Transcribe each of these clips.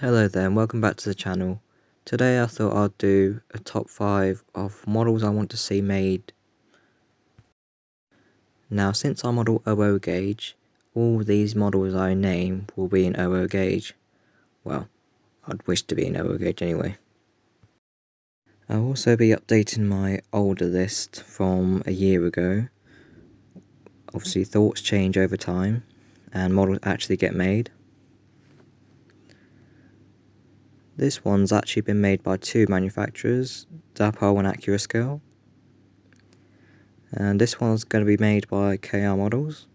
Hello there and welcome back to the channel. Today I thought I'd do a top 5 of models I want to see made. Now since I model 00 gauge, all these models I name will be in 00 gauge. Well, I'd wish to be in 00 gauge anyway. I'll also be updating my older list from a year ago. Obviously thoughts change over time and models actually get made. This one's actually been made by two manufacturers, Dapol and Accurascale. And this one's going to be made by KR Models.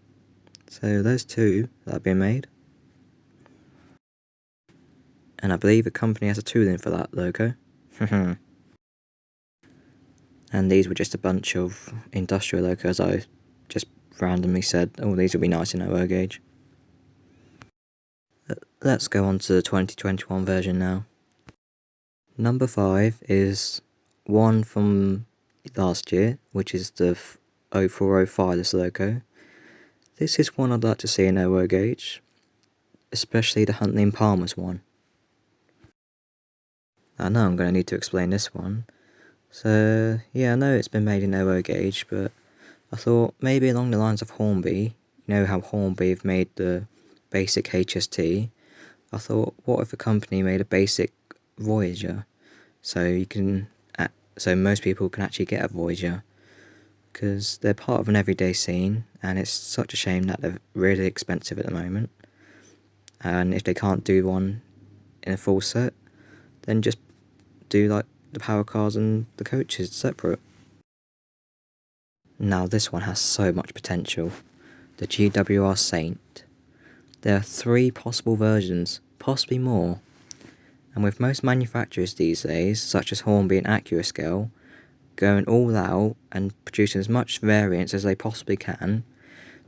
So those two that have been made. And I believe the company has a tooling for that logo. And these were just a bunch of industrial locos I just randomly said, oh, these will be nice in 00 gauge. Let's go on to the 2021 version now. Number 5 is one from last year, which is the 0405 this loco. This is one I'd like to see in 00 gauge, especially the Huntley and Palmer's one. I know I'm going to need to explain this one. So yeah, I know it's been made in 00 gauge, but I thought maybe along the lines of Hornby, you know how Hornby have made the basic HST, I thought what if a company made a basic Voyager, so most people can actually get a Voyager, because they're part of an everyday scene, and it's such a shame that they're really expensive at the moment, and if they can't do one in a full set, then just do like the power cars and the coaches separate. Now this one has so much potential. The GWR Saint. There are 3 possible versions, possibly more. And with most manufacturers these days, such as Hornby and Accurascale, going all out and producing as much variance as they possibly can,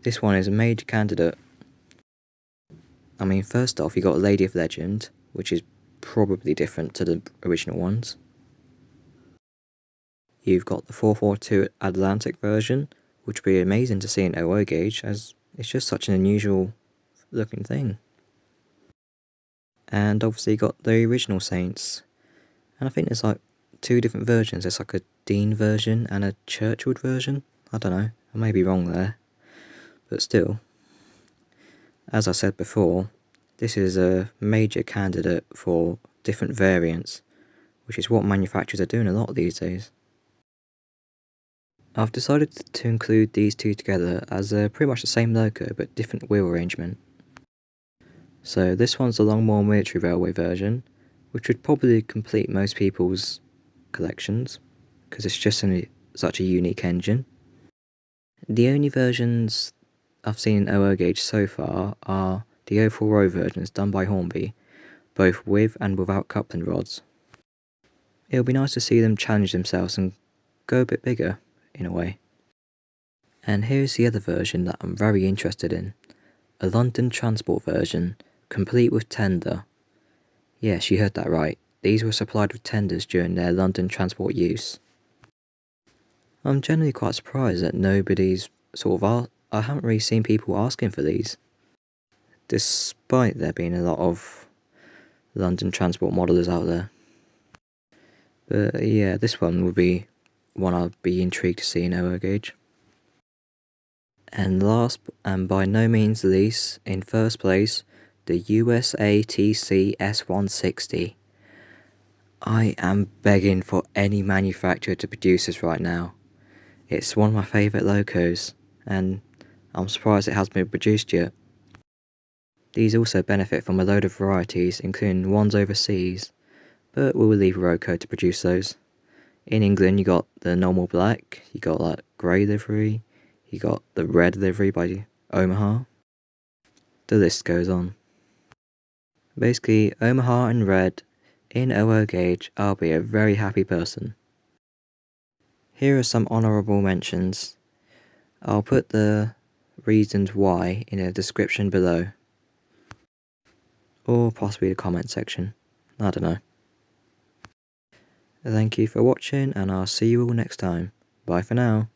this one is a major candidate. I mean, first off, you got Lady of Legend, which is probably different to the original ones. You've got the 442 Atlantic version, which would be amazing to see in 00 gauge, as it's just such an unusual looking thing. And obviously you got the original Saints, and I think there's like 2 different versions. There's like a Dean version and a Churchwood version. I don't know, I may be wrong there, but still, as I said before, this is a major candidate for different variants, which is what manufacturers are doing a lot these days. I've decided to include these two together as they're pretty much the same loco but different wheel arrangement. So this one's the Longmore Military Railway version, which would probably complete most people's collections, because it's just such a unique engine. The only versions I've seen in 00 gauge so far are the 040 versions done by Hornby, both with and without coupling rods. It'll be nice to see them challenge themselves and go a bit bigger, in a way. And here's the other version that I'm very interested in, a London Transport version, complete with tender. Yes, you heard that right, these were supplied with tenders during their London Transport use. I'm generally quite surprised that nobody's I haven't really seen people asking for these, despite there being a lot of London Transport modelers out there. But yeah, this one would be one I'd be intrigued to see in 00 gauge. And last, and by no means least, in first place, the USATC S160. I am begging for any manufacturer to produce this right now. It's one of my favourite locos, and I'm surprised it hasn't been produced yet. These also benefit from a load of varieties, including ones overseas, but we'll leave Roco to produce those. In England, you got the normal black, you got like grey livery, you got the red livery by Omaha. The list goes on. Basically, Omaha and red in 00 gauge, I'll be a very happy person. Here are some honourable mentions. I'll put the reasons why in the description below. Or possibly the comment section. I don't know. Thank you for watching, and I'll see you all next time. Bye for now.